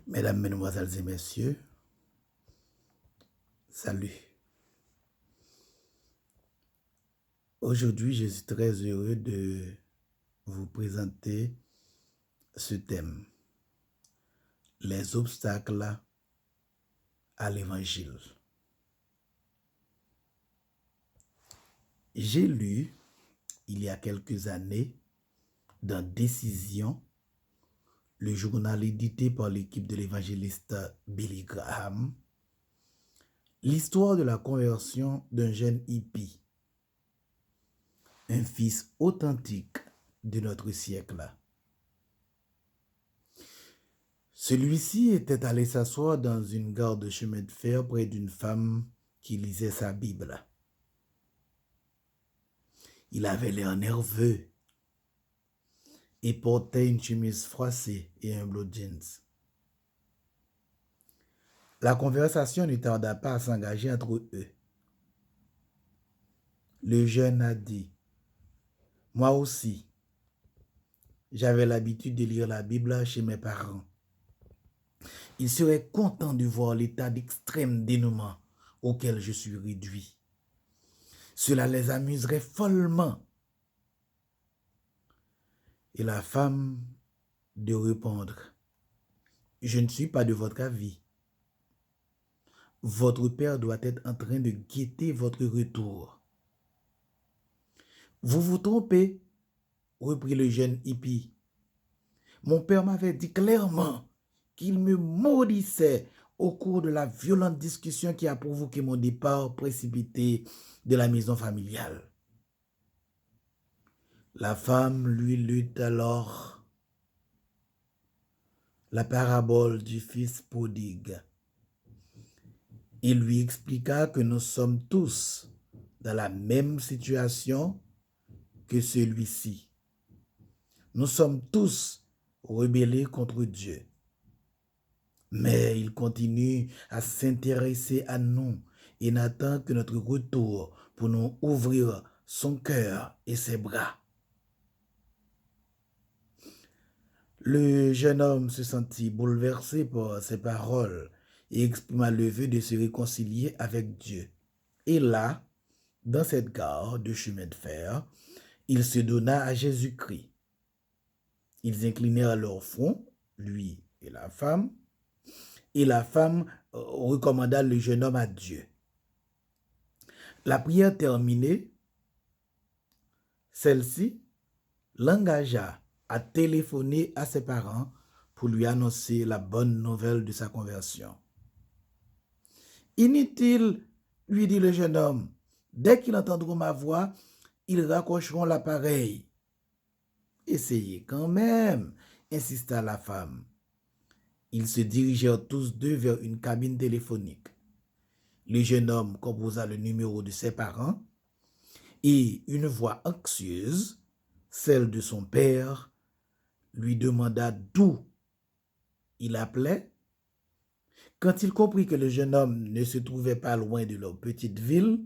Mesdames, Mesdemoiselles et Messieurs, salut. Aujourd'hui, je suis très heureux de vous présenter ce thème, les obstacles à l'évangile. J'ai lu, il y a quelques années, dans Décision, le journal édité par l'équipe de l'évangéliste Billy Graham, l'histoire de la conversion d'un jeune hippie, un fils authentique de notre siècle. Celui-ci était allé s'asseoir dans une gare de chemin de fer près d'une femme qui lisait sa Bible. Il avait l'air nerveux et portait une chemise froissée et un blue jeans. La conversation ne tarda pas à s'engager entre eux. Le jeune a dit, « Moi aussi, j'avais l'habitude de lire la Bible chez mes parents. Ils seraient contents de voir l'état d'extrême dénouement auquel je suis réduit. Cela les amuserait follement. » Et la femme de répondre, « Je ne suis pas de votre avis. Votre père doit être en train de guetter votre retour. » « Vous vous trompez, » reprit le jeune hippie. « Mon père m'avait dit clairement qu'il me maudissait au cours de la violente discussion qui a provoqué mon départ précipité de la maison familiale. » La femme lui lut alors la parabole du fils prodigue. Il lui expliqua que nous sommes tous dans la même situation que celui-ci. Nous sommes tous rebellés contre Dieu. Mais il continue à s'intéresser à nous et n'attend que notre retour pour nous ouvrir son cœur et ses bras. Le jeune homme se sentit bouleversé par ces paroles et exprima le vœu de se réconcilier avec Dieu. Et là, dans cette gare de chemin de fer, il se donna à Jésus-Christ. Ils inclinèrent leur front, lui et la femme recommanda le jeune homme à Dieu. La prière terminée, celle-ci l'engagea à téléphoner à ses parents pour lui annoncer la bonne nouvelle de sa conversion. « Inutile, lui dit le jeune homme, dès qu'ils entendront ma voix, ils raccrocheront l'appareil. »« Essayez quand même, » insista la femme. Ils se dirigèrent tous deux vers une cabine téléphonique. Le jeune homme composa le numéro de ses parents et une voix anxieuse, celle de son père, lui demanda d'où il appelait. Quand il comprit que le jeune homme ne se trouvait pas loin de leur petite ville,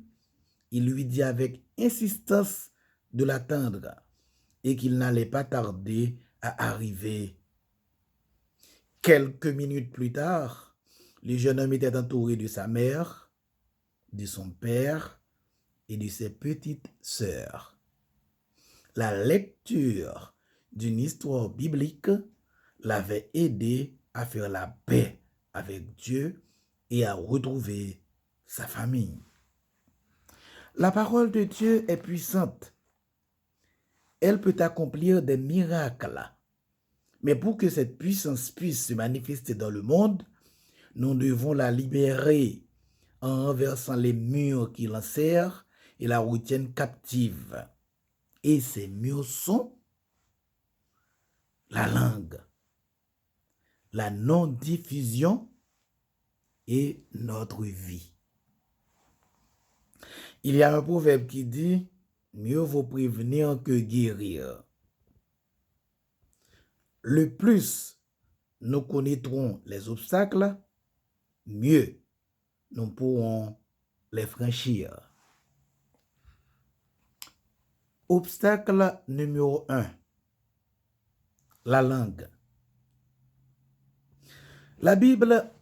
il lui dit avec insistance de l'attendre et qu'il n'allait pas tarder à arriver. Quelques minutes plus tard, le jeune homme était entouré de sa mère, de son père et de ses petites sœurs. La lecture d'une histoire biblique l'avait aidé à faire la paix avec Dieu et à retrouver sa famille. La parole de Dieu est puissante. Elle peut accomplir des miracles. Mais pour que cette puissance puisse se manifester dans le monde, nous devons la libérer en renversant les murs qui l'enserrent et la retiennent captive. Et ces murs sont la langue, la non-diffusion et notre vie. Il y a un proverbe qui dit « Mieux vaut prévenir que guérir ». Le plus nous connaîtrons les obstacles, mieux nous pourrons les franchir. Obstacle numéro 1, la langue. La Bible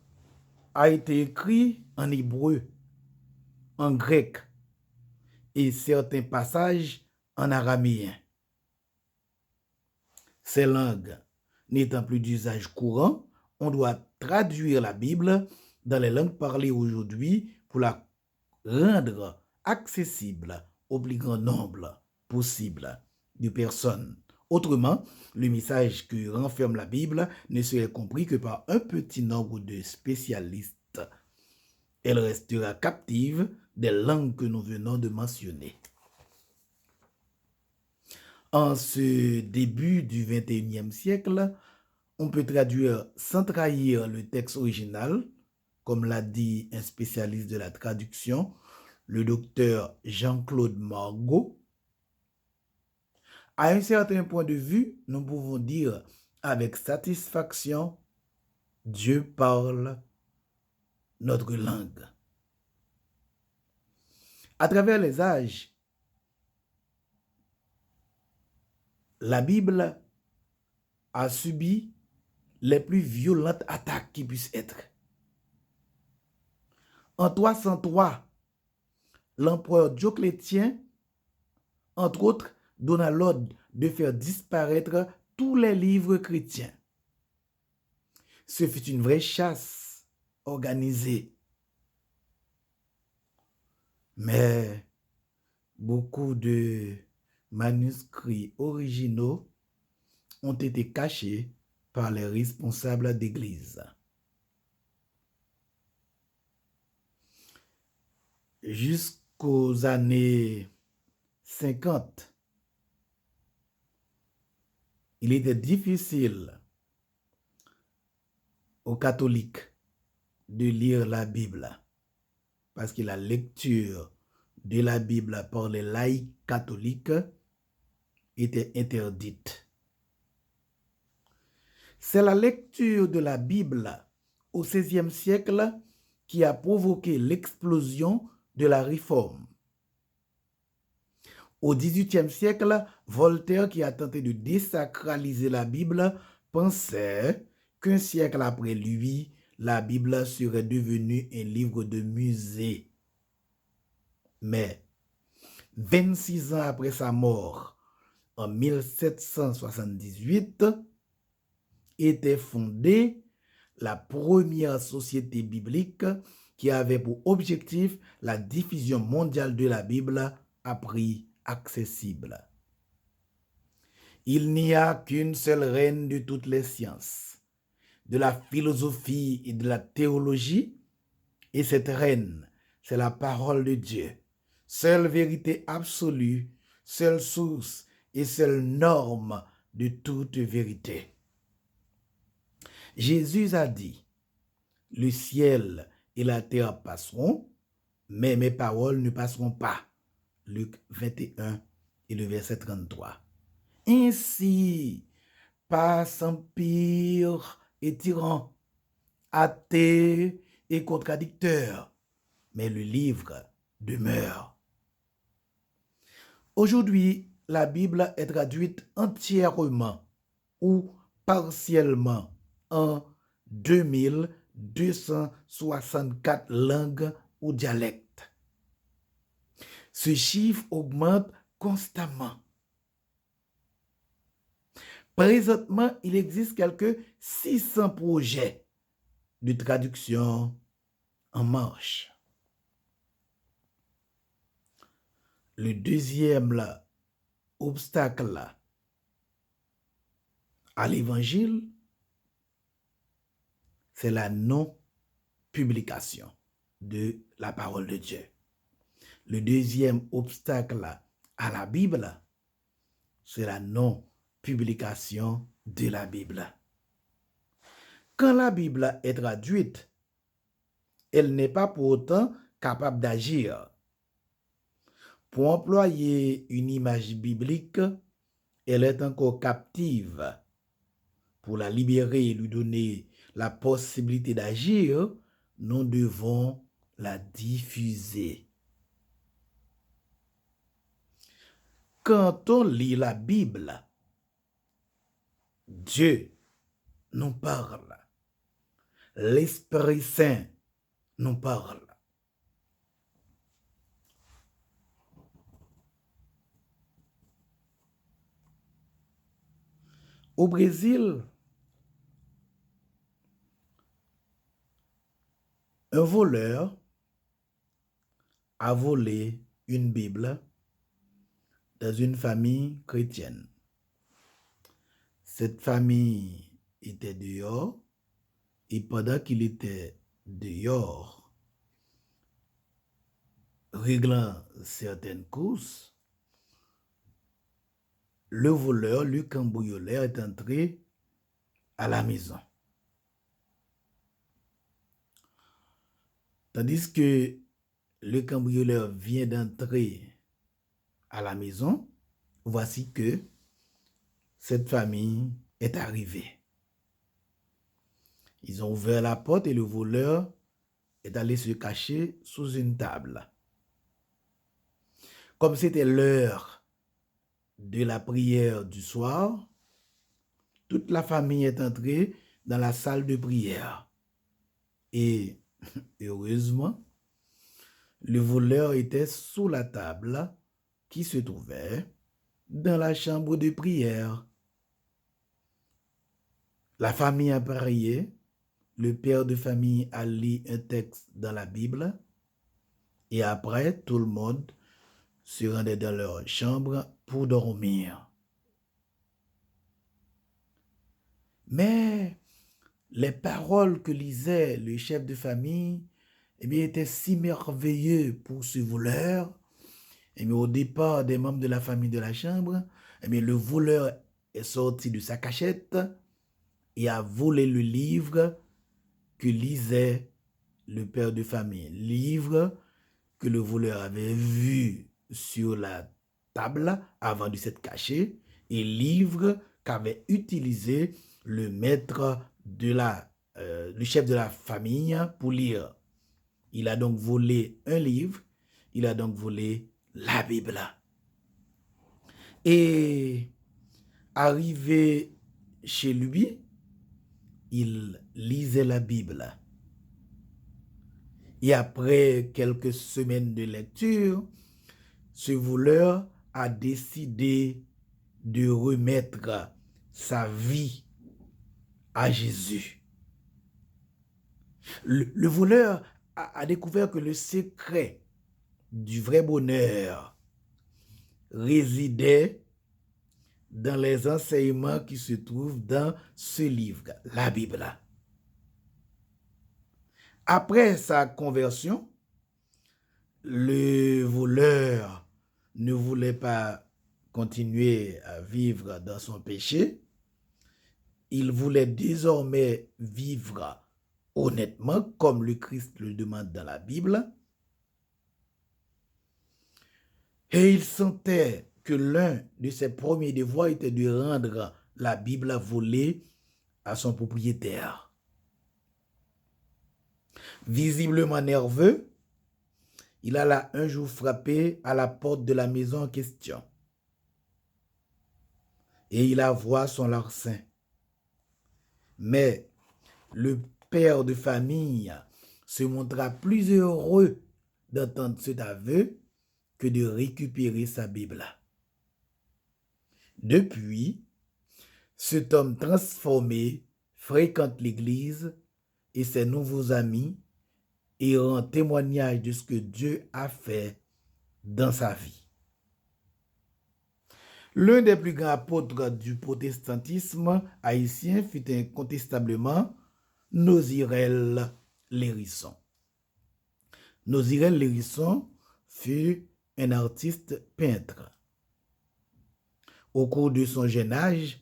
a été écrite en hébreu, en grec et certains passages en araméen. Ces langues n'étant plus d'usage courant, on doit traduire la Bible dans les langues parlées aujourd'hui pour la rendre accessible au plus grand nombre possible de personnes. Autrement, le message que renferme la Bible ne serait compris que par un petit nombre de spécialistes. Elle restera captive des langues que nous venons de mentionner. En ce début du XXIe siècle, on peut traduire sans trahir le texte original, comme l'a dit un spécialiste de la traduction, le docteur Jean-Claude Margot. À un certain point de vue, nous pouvons dire avec satisfaction, Dieu parle notre langue. À travers les âges, la Bible a subi les plus violentes attaques qui puissent être. En 303, l'empereur Dioclétien, entre autres, donna l'ordre de faire disparaître tous les livres chrétiens. Ce fut une vraie chasse organisée. Mais beaucoup de manuscrits originaux ont été cachés par les responsables d'église. Jusqu'aux années 50, il était difficile aux catholiques de lire la Bible parce que la lecture de la Bible par les laïcs catholiques était interdite. C'est la lecture de la Bible au XVIe siècle qui a provoqué l'explosion de la Réforme. Au XVIIIe siècle, Voltaire, qui a tenté de désacraliser la Bible, pensait qu'un siècle après lui, la Bible serait devenue un livre de musée. Mais 26 ans après sa mort, en 1778, était fondée la première société biblique qui avait pour objectif la diffusion mondiale de la Bible à prix accessible. Il n'y a qu'une seule reine de toutes les sciences, de la philosophie et de la théologie, et cette reine, c'est la parole de Dieu, seule vérité absolue, seule source et seule norme de toute vérité. Jésus a dit, « Le ciel et la terre passeront, mais mes paroles ne passeront pas. » Luc 21 et le verset 33. Ainsi, passe empire et tyran, athée et contradicteur, mais le livre demeure. Aujourd'hui, la Bible est traduite entièrement ou partiellement en 2264 langues ou dialectes. Ce chiffre augmente constamment. Présentement, il existe quelques 600 projets de traduction en marche. Le deuxième obstacle à l'évangile, c'est la non-publication de la parole de Dieu. Le deuxième obstacle à la Bible, c'est la non-publication de la Bible. Quand la Bible est traduite, elle n'est pas pour autant capable d'agir. Pour employer une image biblique, elle est encore captive. Pour la libérer et lui donner la possibilité d'agir, nous devons la diffuser. Quand on lit la Bible, Dieu nous parle. l'Esprit Saint nous parle. Au Brésil, un voleur a volé une Bible dans une famille chrétienne. Cette famille était dehors et pendant qu'il était dehors, réglant certaines courses, le voleur, le cambrioleur est entré à la maison. Tandis que le cambrioleur vient d'entrer à la maison, voici que cette famille est arrivée. Ils ont ouvert la porte et le voleur est allé se cacher sous une table. Comme c'était l'heure de la prière du soir, toute la famille est entrée dans la salle de prière. Et heureusement, le voleur était sous la table qui se trouvait dans la chambre de prière. La famille a prié, le père de famille a lu un texte dans la Bible et après, tout le monde se rendait dans leur chambre pour dormir. Mais les paroles que lisait le chef de famille étaient si merveilleuses pour ce voleur. Au départ des membres de la famille de la chambre, le voleur est sorti de sa cachette et a volé le livre que lisait le père de famille. Livre que le voleur avait vu sur la table avant de s'être caché et livre qu'avait utilisé le maître de le chef de la famille pour lire. Il a donc volé un livre, il a donc volé la Bible. Et arrivé chez lui, il lisait la Bible. Et après quelques semaines de lecture, ce voleur a décidé de remettre sa vie à Jésus. Le voleur a découvert que le secret du vrai bonheur résidait dans les enseignements qui se trouvent dans ce livre, la Bible. Après sa conversion, le voleur ne voulait pas continuer à vivre dans son péché. Il voulait désormais vivre honnêtement, comme le Christ le demande dans la Bible. Et il sentait que l'un de ses premiers devoirs était de rendre la Bible volée à son propriétaire. Visiblement nerveux, il alla un jour frapper à la porte de la maison en question. Et il avoua son larcin. Mais le père de famille se montra plus heureux d'entendre cet aveu que de récupérer sa Bible. Depuis, cet homme transformé fréquente l'Église et ses nouveaux amis et rend témoignage de ce que Dieu a fait dans sa vie. L'un des plus grands apôtres du protestantisme haïtien fut incontestablement Nozirel Lérisson. Nozirel Lérisson fut un artiste peintre. Au cours de son jeune âge,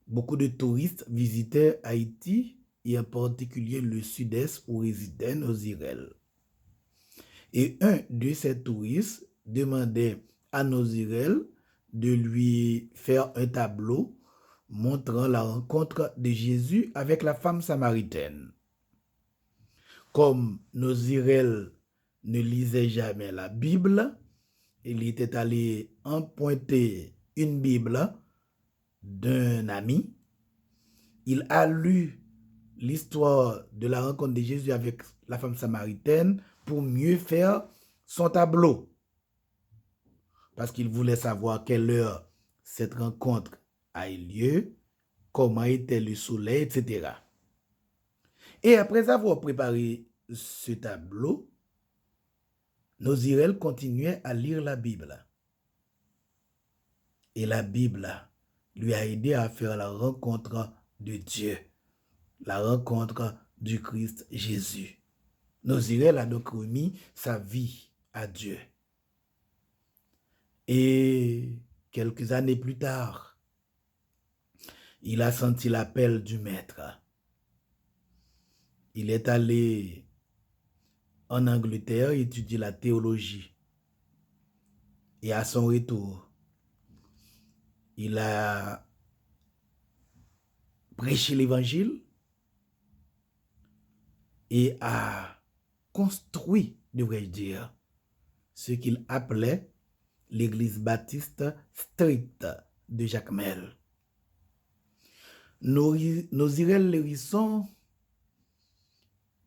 beaucoup de touristes visitaient Haïti et en particulier le sud-est où résidait Nozirel. Et un de ces touristes demandait à Nozirel de lui faire un tableau montrant la rencontre de Jésus avec la femme samaritaine. Comme Nozirel ne lisait jamais la Bible, il était allé emprunter une Bible d'un ami. Il a lu l'histoire de la rencontre de Jésus avec la femme samaritaine pour mieux faire son tableau. Parce qu'il voulait savoir quelle heure cette rencontre a eu lieu, comment était le soleil, etc. Et après avoir préparé ce tableau, Nozirel continuait à lire la Bible. Et la Bible lui a aidé à faire la rencontre de Dieu, la rencontre du Christ Jésus. Nozirel a donc remis sa vie à Dieu. Et quelques années plus tard, il a senti l'appel du Maître. Il est allé en Angleterre étudier la théologie. Et à son retour, il a prêché l'évangile et a construit, devrais-je dire, ce qu'il appelait l'église baptiste stricte de Jacmel. Nozirel Lérisson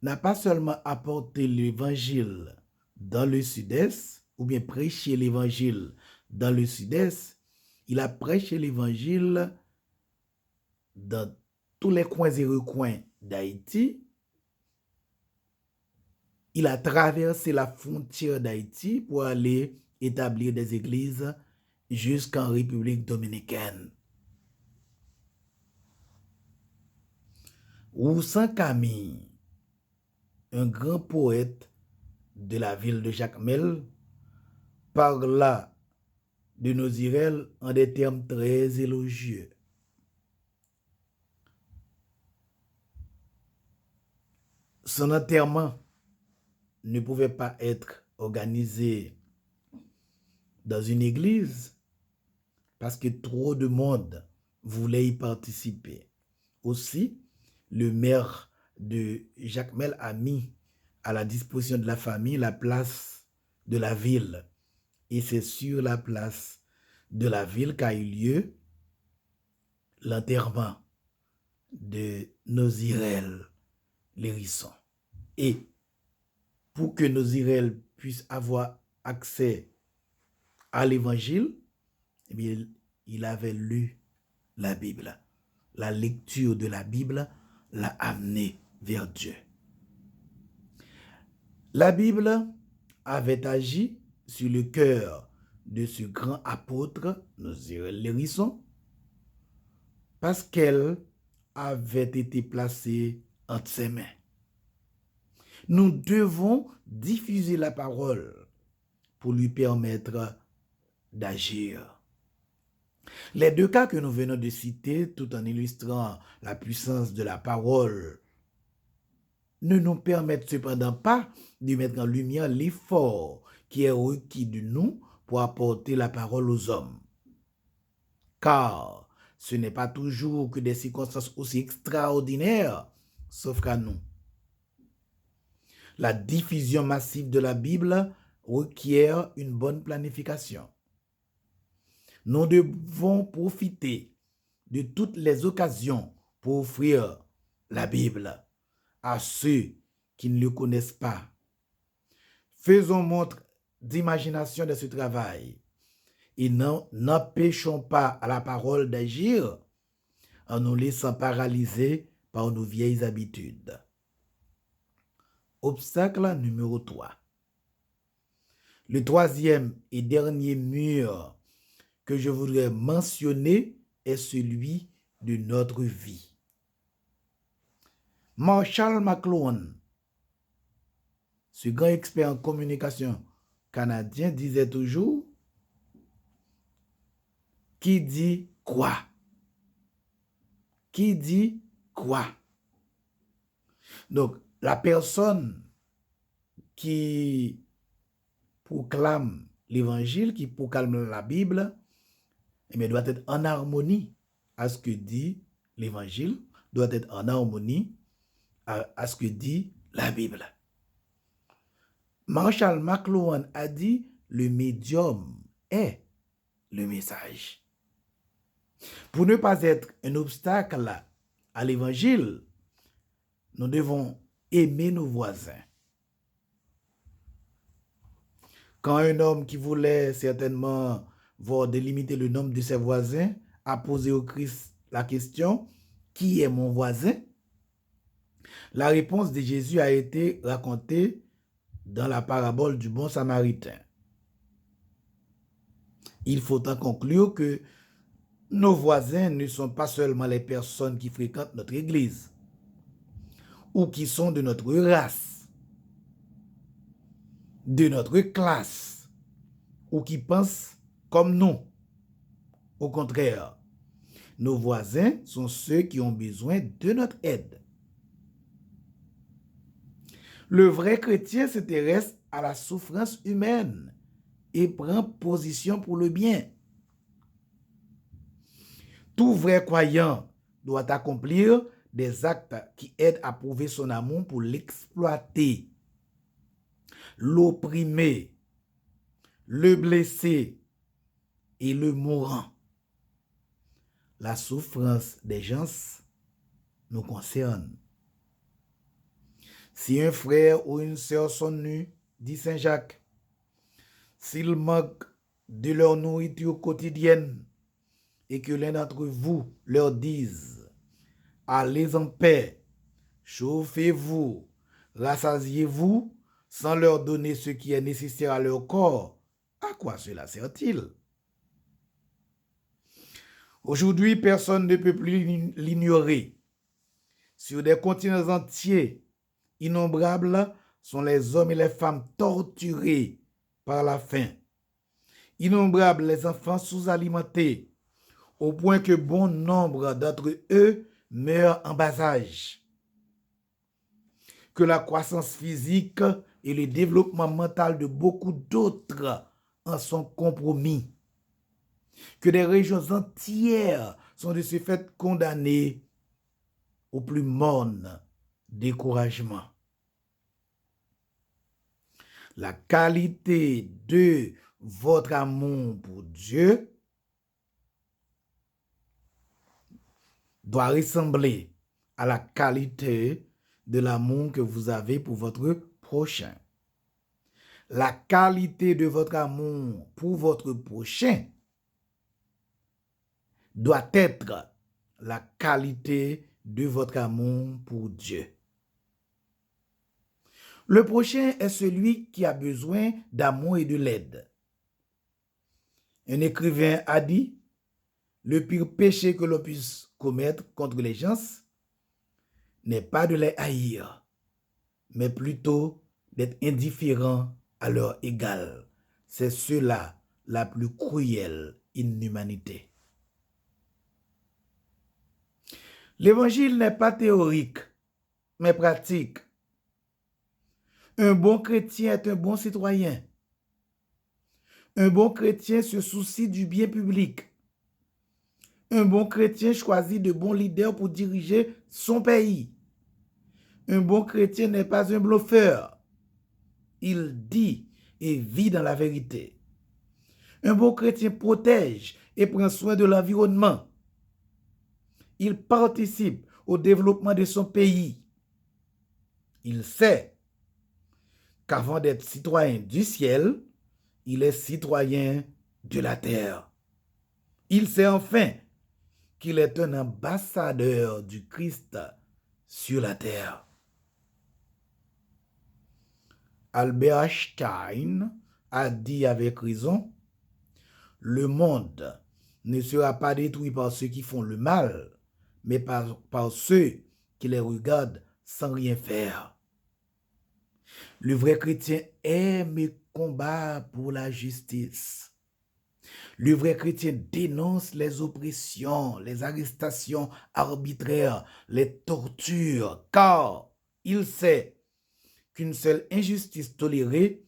n'a pas seulement apporté l'évangile dans le sud-est, ou bien prêché l'évangile dans le sud-est, il a prêché l'évangile dans tous les coins et recoins d'Haïti. Il a traversé la frontière d'Haïti pour aller établir des églises jusqu'en République dominicaine. Roussan Camille, un grand poète de la ville de Jacmel, parla de Nozirel en des termes très élogieux. Son enterrement ne pouvait pas être organisé dans une église parce que trop de monde voulait y participer. Aussi, le maire de Jacmel a mis à la disposition de la famille la place de la ville. Et c'est sur la place de la ville qu'a eu lieu l'enterrement de Nozirel Lérisson. Et pour que Nozirel puisse avoir accès à l'évangile, eh bien, il avait lu la Bible. La lecture de la Bible l'a amené vers Dieu. La Bible avait agi sur le cœur de ce grand apôtre, Nozirel Lérisson, parce qu'elle avait été placée entre ses mains. Nous devons diffuser la parole pour lui permettre d'agir. Les deux cas que nous venons de citer, tout en illustrant la puissance de la parole, ne nous permettent cependant pas de mettre en lumière l'effort qui est requis de nous pour apporter la parole aux hommes. Car ce n'est pas toujours que des circonstances aussi extraordinaires s'offrent à nous. La diffusion massive de la Bible requiert une bonne planification. Nous devons profiter de toutes les occasions pour offrir la Bible à ceux qui ne le connaissent pas. Faisons montre d'imagination de ce travail et n'empêchons pas à la parole d'agir en nous laissant paralyser par nos vieilles habitudes. Obstacle numéro 3. Le troisième et dernier mur que je voudrais mentionner est celui de notre vie. Marshall McLuhan, ce grand expert en communication canadien, disait toujours: qui dit quoi? Qui dit quoi? Donc, la personne qui proclame l'évangile, qui proclame la Bible, doit être en harmonie à ce que dit l'évangile, doit être en harmonie à ce que dit la Bible. Marshall McLuhan a dit: le médium est le message. Pour ne pas être un obstacle à l'évangile, nous devons aimer nos voisins. Quand un homme qui voulait certainement voir délimiter le nombre de ses voisins a posé au Christ la question, qui est mon voisin? La réponse de Jésus a été racontée dans la parabole du bon samaritain. Il faut en conclure que nos voisins ne sont pas seulement les personnes qui fréquentent notre église ou qui sont de notre race, de notre classe ou qui pensent comme nous. Au contraire, nos voisins sont ceux qui ont besoin de notre aide. Le vrai chrétien s'intéresse à la souffrance humaine et prend position pour le bien. Tout vrai croyant doit accomplir des actes qui aident à prouver son amour pour l'exploiter, l'opprimer, le blesser et le mourant. La souffrance des gens nous concerne. Si un frère ou une sœur sont nus, dit Saint Jacques, s'ils manquent de leur nourriture quotidienne et que l'un d'entre vous leur dise, allez en paix, chauffez-vous, rassasiez-vous, sans leur donner ce qui est nécessaire à leur corps, à quoi cela sert-il? Aujourd'hui, personne ne peut plus l'ignorer. Sur des continents entiers, innombrables sont les hommes et les femmes torturés par la faim. Innombrables les enfants sous-alimentés, au point que bon nombre d'entre eux meurent en bas âge. Que la croissance physique et le développement mental de beaucoup d'autres en sont compromis. Que des régions entières sont de ce fait condamnées au plus morne découragement. La qualité de votre amour pour Dieu doit ressembler à la qualité de l'amour que vous avez pour votre prochain. La qualité de votre amour pour votre prochain doit être la qualité de votre amour pour Dieu. Le prochain est celui qui a besoin d'amour et de l'aide. Un écrivain a dit, le pire péché que l'on puisse commettre contre les gens n'est pas de les haïr, mais plutôt d'être indifférent à leur égal. C'est cela la plus cruelle inhumanité. L'évangile n'est pas théorique, mais pratique. Un bon chrétien est un bon citoyen. Un bon chrétien se soucie du bien public. Un bon chrétien choisit de bons leaders pour diriger son pays. Un bon chrétien n'est pas un bluffeur. Il dit et vit dans la vérité. Un bon chrétien protège et prend soin de l'environnement. Il participe au développement de son pays. Il sait qu'avant d'être citoyen du ciel, il est citoyen de la terre. Il sait enfin qu'il est un ambassadeur du Christ sur la terre. Albert Einstein a dit avec raison, le monde ne sera pas détruit par ceux qui font le mal, mais par ceux qui les regardent sans rien faire. Le vrai chrétien aime et combat pour la justice. Le vrai chrétien dénonce les oppressions, les arrestations arbitraires, les tortures, car il sait qu'une seule injustice tolérée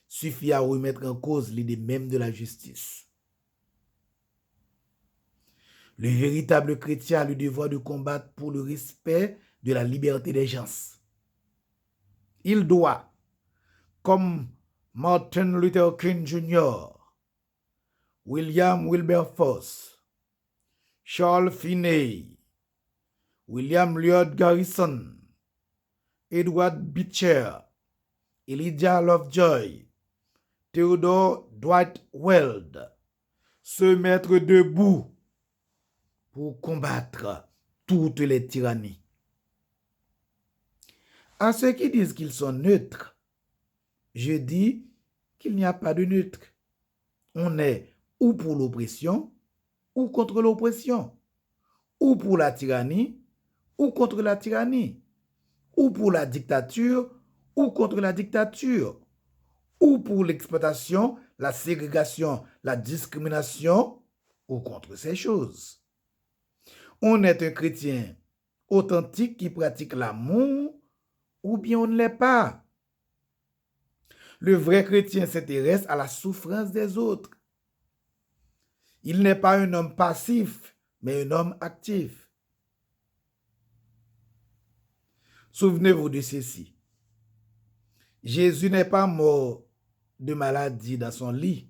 suffit à remettre en cause l'idée même de la justice. Le véritable chrétien a le devoir de combattre pour le respect de la liberté des gens. Il doit, comme Martin Luther King Jr., William Wilberforce, Charles Finney, William Lloyd Garrison, Edward Beecher, Elijah Lovejoy, Theodore Dwight Weld se mettre debout pour combattre toutes les tyrannies. À ceux qui disent qu'ils sont neutres, je dis qu'il n'y a pas de neutre. On est ou pour l'oppression, ou contre l'oppression, ou pour la tyrannie, ou contre la tyrannie, ou pour la dictature, ou contre la dictature, ou pour l'exploitation, la ségrégation, la discrimination, ou contre ces choses. On est un chrétien authentique qui pratique l'amour, ou bien on ne l'est pas. Le vrai chrétien s'intéresse à la souffrance des autres. Il n'est pas un homme passif, mais un homme actif. Souvenez-vous de ceci. Jésus n'est pas mort de maladie dans son lit,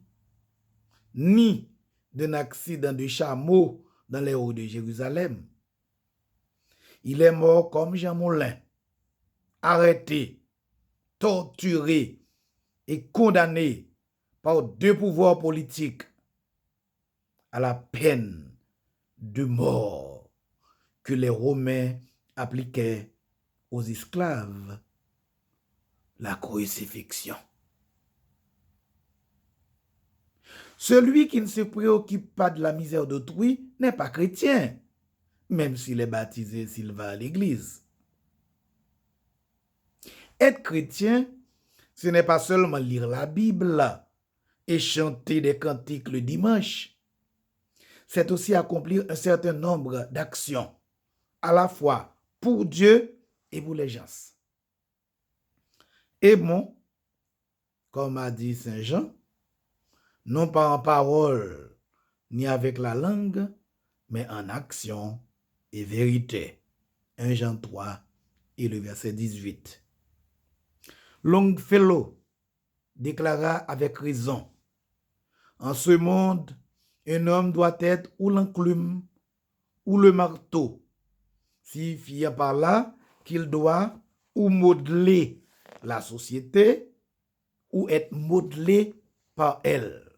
ni d'un accident de chameau dans les rues de Jérusalem. Il est mort comme Jean Moulin, arrêté, torturé et condamné par deux pouvoirs politiques à la peine de mort que les Romains appliquaient aux esclaves, la crucifixion. Celui qui ne se préoccupe pas de la misère d'autrui n'est pas chrétien, même s'il est baptisé, s'il va à l'église. Être chrétien, ce n'est pas seulement lire la Bible et chanter des cantiques le dimanche. C'est aussi accomplir un certain nombre d'actions, à la fois pour Dieu et pour les gens. Aimons, comme a dit Saint Jean, non pas en parole, ni avec la langue, mais en action et vérité. 1 Jean 3 et le verset 18. Longfellow déclara avec raison, en ce monde, un homme doit être ou l'enclume ou le marteau, signifiant par là qu'il doit ou modeler la société ou être modelé par elle.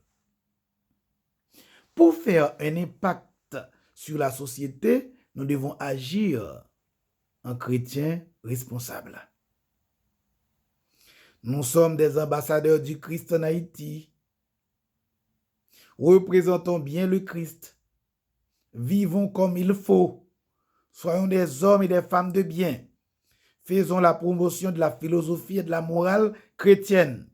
Pour faire un impact sur la société, nous devons agir en chrétiens responsables. Nous sommes des ambassadeurs du Christ en Haïti. Représentons bien le Christ. Vivons comme il faut. Soyons des hommes et des femmes de bien. Faisons la promotion de la philosophie et de la morale chrétienne.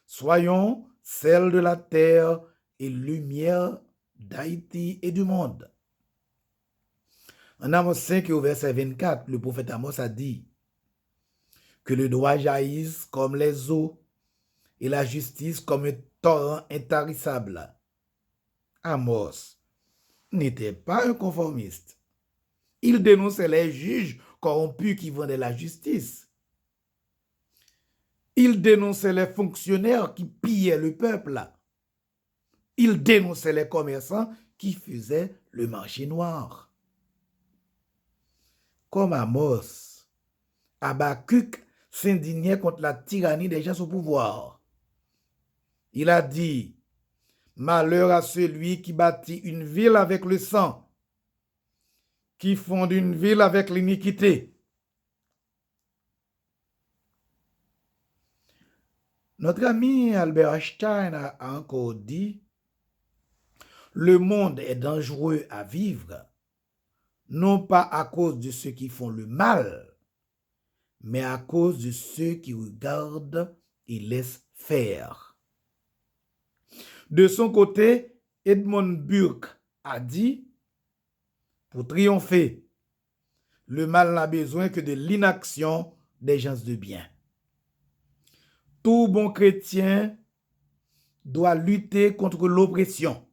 Soyons sel de la terre et lumière d'Haïti et du monde. En Amos 5 et au verset 24, le prophète Amos a dit que le droit jaillisse comme les eaux et la justice comme un torrent intarissable. Amos n'était pas un conformiste. Il dénonçait les juges corrompus qui vendaient la justice. Il dénonçait les fonctionnaires qui pillaient le peuple. Il dénonçait les commerçants qui faisaient le marché noir. Comme Amos, Habakkuk s'indignait contre la tyrannie des gens au pouvoir. Il a dit, « Malheur à celui qui bâtit une ville avec le sang, qui fonde une ville avec l'iniquité. » Notre ami Albert Einstein a encore dit, « Le monde est dangereux à vivre, non pas à cause de ceux qui font le mal, mais à cause de ceux qui regardent et laissent faire. » De son côté, Edmund Burke a dit, pour triompher, le mal n'a besoin que de l'inaction des gens de bien. Tout bon chrétien doit lutter contre l'oppression.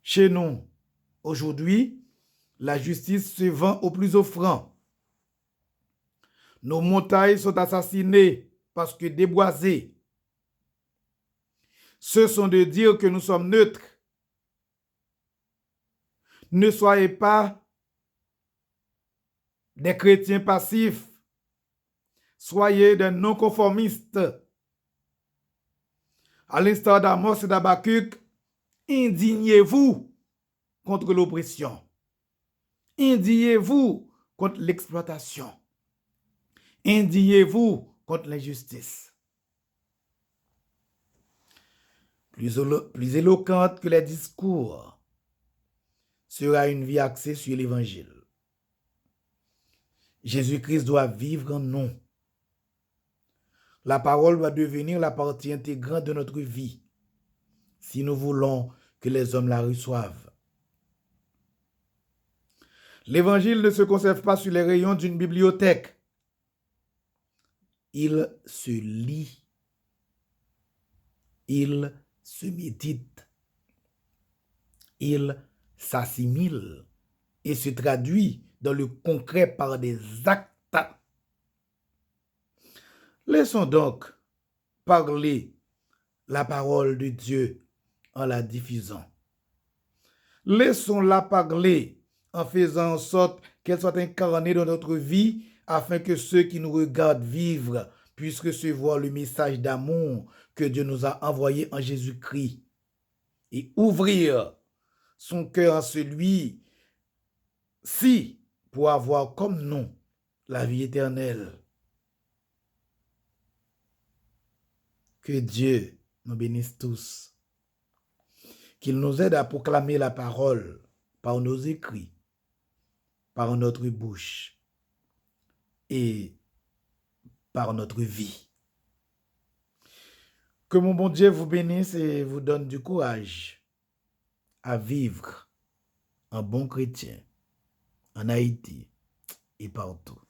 Chez nous, aujourd'hui, la justice se vend au plus offrant. Nos montagnes sont assassinées parce que déboisées. Ce sont de dire que nous sommes neutres. Ne soyez pas des chrétiens passifs. Soyez des non-conformistes. À l'instar d'Amos et d'Habakkuk, indignez-vous contre l'oppression. Indignez-vous contre l'exploitation. Indignez-vous contre l'injustice. Plus éloquente que les discours sera une vie axée sur l'évangile. Jésus-Christ doit vivre en nous. La parole doit devenir la partie intégrante de notre vie si nous voulons que les hommes la reçoivent. L'évangile ne se conserve pas sur les rayons d'une bibliothèque. Il se lit. Il se médite. Il s'assimile et se traduit dans le concret par des actes. Laissons donc parler la parole de Dieu en la diffusant. Laissons-la parler en faisant en sorte qu'elle soit incarnée dans notre vie afin que ceux qui nous regardent vivre puissent recevoir le message d'amour que Dieu nous a envoyé en Jésus-Christ et ouvrir son cœur à celui-ci pour avoir comme nous la vie éternelle. Que Dieu nous bénisse tous. Qu'il nous aide à proclamer la parole par nos écrits, par notre bouche et par notre vie. Que mon bon Dieu vous bénisse et vous donne du courage à vivre en bon chrétien en Haïti et partout.